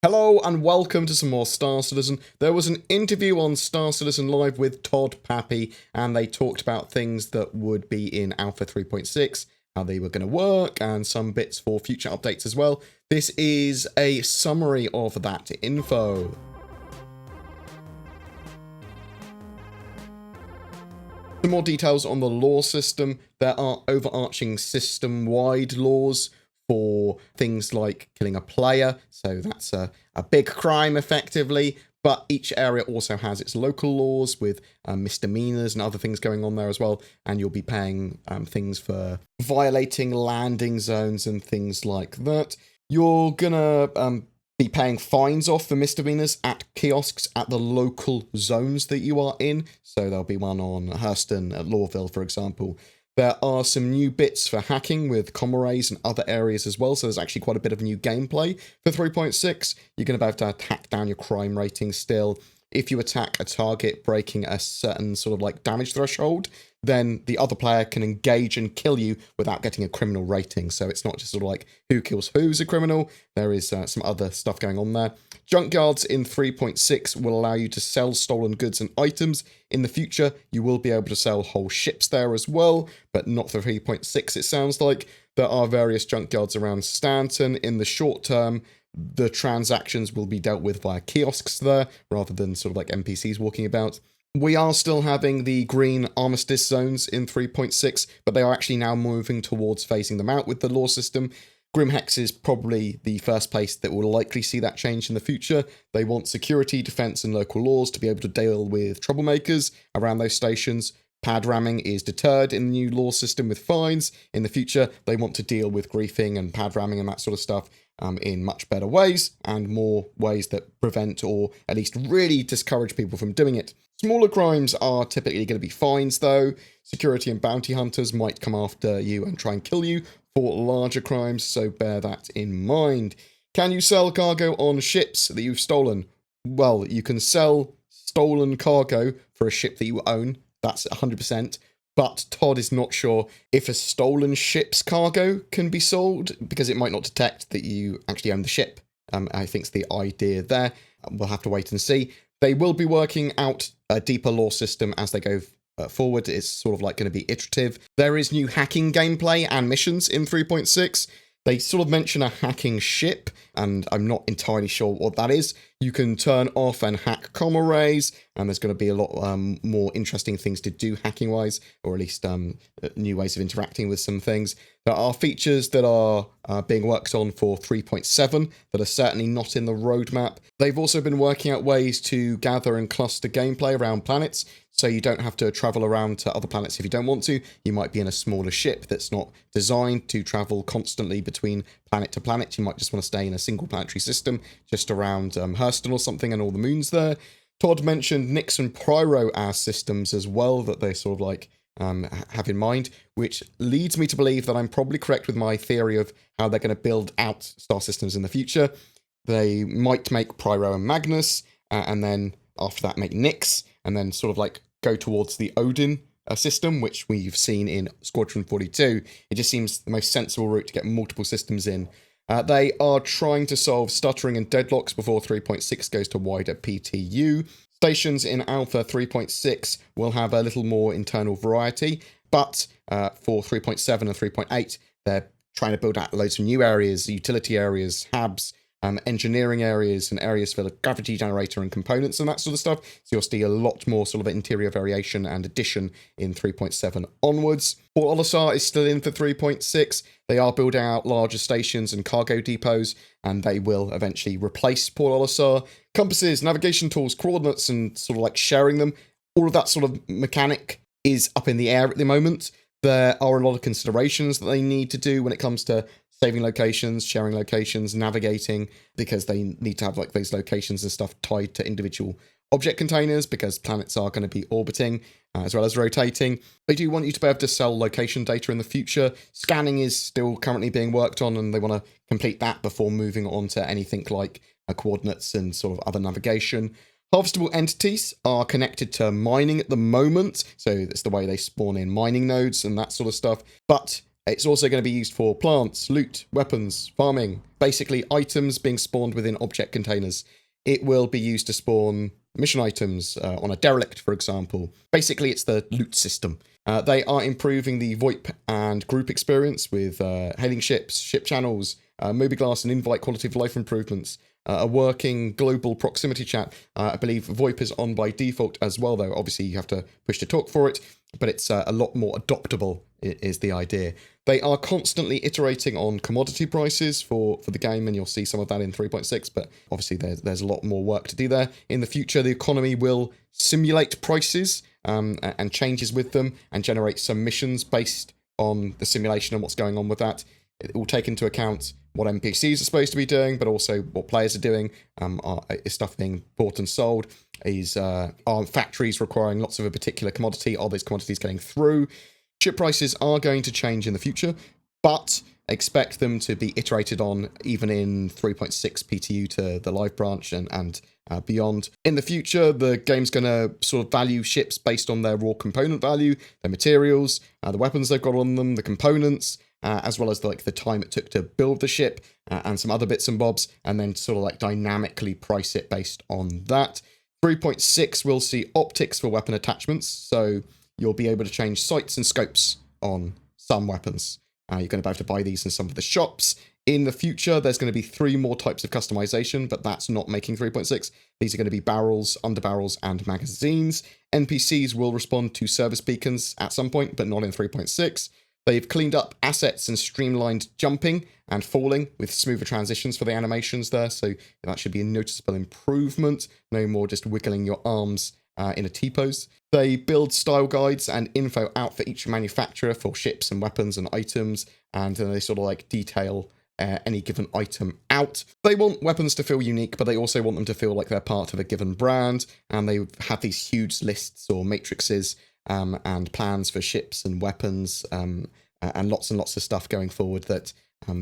Hello and welcome to some more Star Citizen. There was an interview on Star Citizen Live with Todd Papy, and they talked about things that would be in Alpha 3.6, how they were going to work, and some bits for future updates as well. This is a summary of that info. Some more details on the law system. There are overarching system-wide laws for things like killing a player, so that's a big crime effectively, but each area also has its local laws with misdemeanors and other things going on there as well, and you'll be paying things for violating landing zones and things like that. You're gonna be paying fines off for misdemeanors at kiosks at the local zones that you are in, so there'll be one on Hurston at Lawville, for example. There are some new bits for hacking with comrades and other areas as well, so there's actually quite a bit of new gameplay for 3.6. You're going to be able to hack down your crime rating still. If you attack a target breaking a certain sort of like damage threshold, then the other player can engage and kill you without getting a criminal rating. So it's not just sort of like who kills who's a criminal. There is some other stuff going on there. Junkyards in 3.6 will allow you to sell stolen goods and items. In the future, you will be able to sell whole ships there as well, but not for 3.6 it sounds like. There are various junkyards around Stanton. In the short term, the transactions will be dealt with via kiosks there, rather than sort of like NPCs walking about. We are still having the green armistice zones in 3.6, but they are actually now moving towards phasing them out with the law system. Grimhex is probably the first place that will likely see that change in the future. They want security, defense, and local laws to be able to deal with troublemakers around those stations. Pad ramming is deterred in the new law system with fines. In the future, they want to deal with griefing and pad ramming and that sort of stuff in much better ways, and more ways that prevent or at least really discourage people from doing it. Smaller crimes are typically going to be fines, though. Security and bounty hunters might come after you and try and kill you for larger crimes, so bear that in mind. Can you sell cargo on ships that you've stolen? Well, you can sell stolen cargo for a ship that you own. That's 100%. But Todd is not sure if a stolen ship's cargo can be sold, because it might not detect that you actually own the ship. I think it's the idea there. We'll have to wait and see. They will be working out a deeper law system as they go forward. It's sort of like going to be iterative. There is new hacking gameplay and missions in 3.6. They sort of mention a hacking ship, and I'm not entirely sure what that is. You can turn off and hack comm arrays, and there's going to be a lot more interesting things to do hacking-wise, or at least new ways of interacting with some things. There are features that are being worked on for 3.7 that are certainly not in the roadmap. They've also been working out ways to gather and cluster gameplay around planets, so you don't have to travel around to other planets if you don't want to. You might be in a smaller ship that's not designed to travel constantly between planet to planet. You might just want to stay in a single planetary system just around Hurston or something and all the moons there. Todd mentioned Nix and Pyro as systems as well that they sort of like have in mind, which leads me to believe that I'm probably correct with my theory of how they're going to build out star systems in the future. They might make Pyro and Magnus, and then after that make Nix, and then sort of like go towards the Odin system, which we've seen in Squadron 42. It just seems the most sensible route to get multiple systems in. They are trying to solve stuttering and deadlocks before 3.6 goes to wider PTU. Stations in Alpha 3.6 will have a little more internal variety, but for 3.7 and 3.8, they're trying to build out loads of new areas, utility areas, hubs, engineering areas, and areas for the gravity generator and components and that sort of stuff. So you'll see a lot more sort of interior variation and addition in 3.7 onwards. Port Olisar is still in for 3.6. They are building out larger stations and cargo depots, and they will eventually replace Port Olisar. Compasses, navigation tools, coordinates, and sort of like sharing them. All of that sort of mechanic is up in the air at the moment. There are a lot of considerations that they need to do when it comes to saving locations, sharing locations, navigating, because they need to have like those locations and stuff tied to individual object containers, because planets are going to be orbiting as well as rotating. They do want you to be able to sell location data in the future. Scanning is still currently being worked on, and they want to complete that before moving on to anything like coordinates and sort of other navigation. Harvestable entities are connected to mining at the moment, so that's the way they spawn in mining nodes and that sort of stuff. But It's also going to be used for plants, loot, weapons, farming, basically items being spawned within object containers. It will be used to spawn mission items on a derelict, for example. Basically, it's the loot system. They are improving the VoIP and group experience with hailing ships, ship channels, mobiGlas and invite quality of life improvements, a working global proximity chat. I believe VoIP is on by default as well, though. Obviously, you have to push to talk for it, but it's a lot more adoptable, is the idea. They are constantly iterating on commodity prices for the game, and you'll see some of that in 3.6, but obviously there's a lot more work to do there. In the future, the economy will simulate prices and changes with them, and generate some missions based on the simulation and what's going on with that. It will take into account what NPCs are supposed to be doing, but also what players are doing. Is stuff being bought and sold? Are factories requiring lots of a particular commodity? Are those commodities getting through? Chip prices are going to change in the future, but expect them to be iterated on even in 3.6 PTU to the live branch and beyond. In the future, the game's going to sort of value ships based on their raw component value, their materials, the weapons they've got on them, the components, as well as the time it took to build the ship and some other bits and bobs, and then sort of dynamically price it based on that. 3.6 will see optics for weapon attachments, so you'll be able to change sights and scopes on some weapons. You're going to be able to buy these in some of the shops. In the future, there's going to be 3 more types of customization, but that's not making 3.6. These are going to be barrels, underbarrels, and magazines. NPCs will respond to service beacons at some point, but not in 3.6. They've cleaned up assets and streamlined jumping and falling with smoother transitions for the animations there, so that should be a noticeable improvement. No more just wiggling your arms in a T-pose. They build style guides and info out for each manufacturer for ships and weapons and items, and then they sort of detail any given item out. They want weapons to feel unique, but they also want them to feel like they're part of a given brand, and they have these huge lists or matrices and plans for ships and weapons and lots of stuff going forward that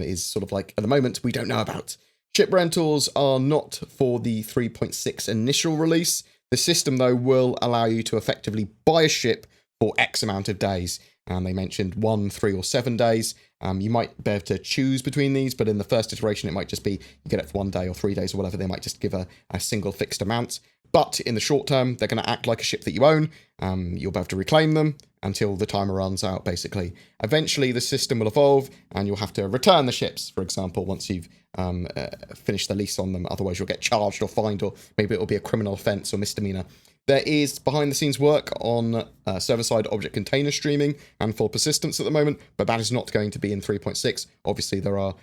is sort of at the moment we don't know about. Ship rentals are not for the 3.6 initial release. The system, though, will allow you to effectively buy a ship for X amount of days. And they mentioned 1, 3, or 7 days. You might be able to choose between these, but in the first iteration, it might just be you get it for 1 day or 3 days or whatever. They might just give a single fixed amount. But in the short term, they're going to act like a ship that you own. You'll be able to reclaim them until the timer runs out, basically. Eventually, the system will evolve, and you'll have to return the ships, for example, once you've finished the lease on them. Otherwise, you'll get charged or fined, or maybe it'll be a criminal offence or misdemeanor. There is behind-the-scenes work on server-side object container streaming and full persistence at the moment, but that is not going to be in 3.6. Obviously, there are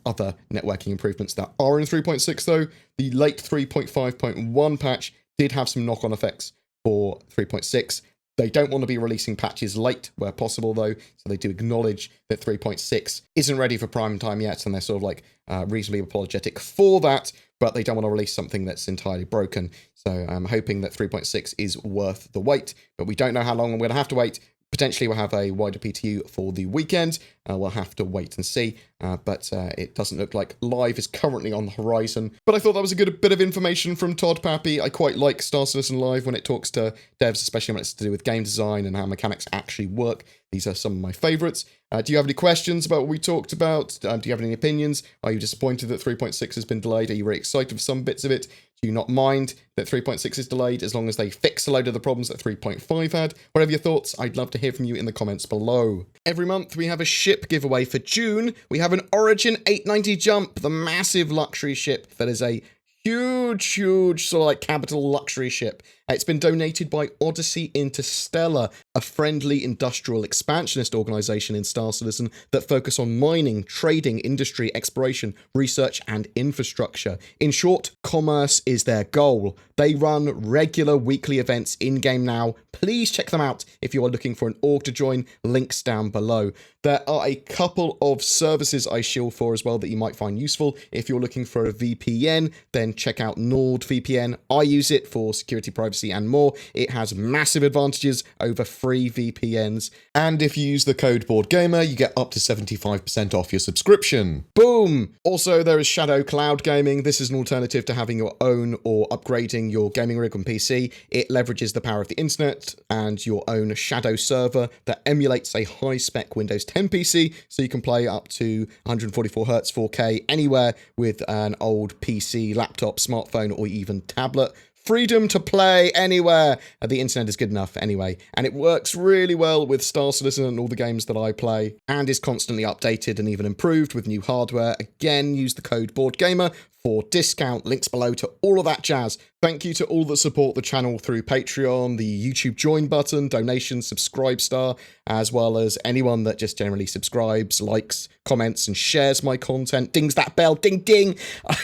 other networking improvements that are in 3.6, though. The late 3.5.1 patch did have some knock-on effects for 3.6. They don't want to be releasing patches late where possible, though, so they do acknowledge that 3.6 isn't ready for prime time yet, and they're sort of reasonably apologetic for that, but they don't want to release something that's entirely broken. So I'm hoping that 3.6 is worth the wait, but we don't know how long we're going to have to wait. Potentially we'll have a wider PTU for the weekend. We'll have to wait and see, but it doesn't look like live is currently on the horizon. But I thought that was a good bit of information from Todd Papy. I quite like Star Citizen Live when it talks to devs, especially when it's to do with game design and how mechanics actually work. These are some of my favourites. Do you have any questions about what we talked about? Do you have any opinions? Are you disappointed that 3.6 has been delayed? Are you very excited for some bits of it? Do you not mind that 3.6 is delayed as long as they fix a load of the problems that 3.5 had? Whatever your thoughts, I'd love to hear from you in the comments below. Every month we have a ship giveaway. For June, we have an Origin 890 Jump, the massive luxury ship that is a huge sort of capital luxury ship. It's been donated by Odyssey Interstellar, a friendly industrial expansionist organization in Star Citizen that focus on mining, trading, industry, exploration, research, and infrastructure. In short, commerce is their goal. They run regular weekly events in-game now. Please check them out if you are looking for an org to join. Links down below. There are a couple of services I shield for as well that you might find useful. If you're looking for a VPN, then check out NordVPN. I use it for security, privacy, privacy and more. It has massive advantages over free VPNs. And if you use the code BoredGamer, you get up to 75% off your subscription. Boom! Also, there is Shadow Cloud Gaming. This is an alternative to having your own or upgrading your gaming rig on PC. It leverages the power of the internet and your own Shadow server that emulates a high-spec Windows 10 PC, so you can play up to 144Hz 4K anywhere with an old PC, laptop, smartphone, or even tablet. Freedom to play anywhere. The internet is good enough anyway, and it works really well with Star Citizen and all the games that I play, and is constantly updated and even improved with new hardware. Again, use the code BoredGamer for discount. Links below to all of that jazz. Thank you to all that support the channel through Patreon, the YouTube join button, donations, subscribe star, as well as anyone that just generally subscribes, likes, comments, and shares my content. Dings that bell, ding ding.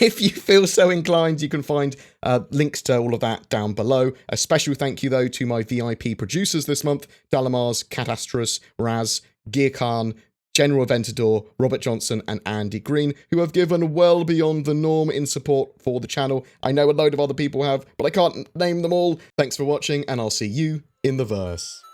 If you feel so inclined, you can find links to all of that down below. A special thank you, though, to my VIP producers this month, Dalamars, Catastros, Raz, Gear Khan, General Aventador, Robert Johnson, and Andy Green, who have given well beyond the norm in support for the channel. I know a load of other people have, but I can't name them all. Thanks for watching, and I'll see you in the verse.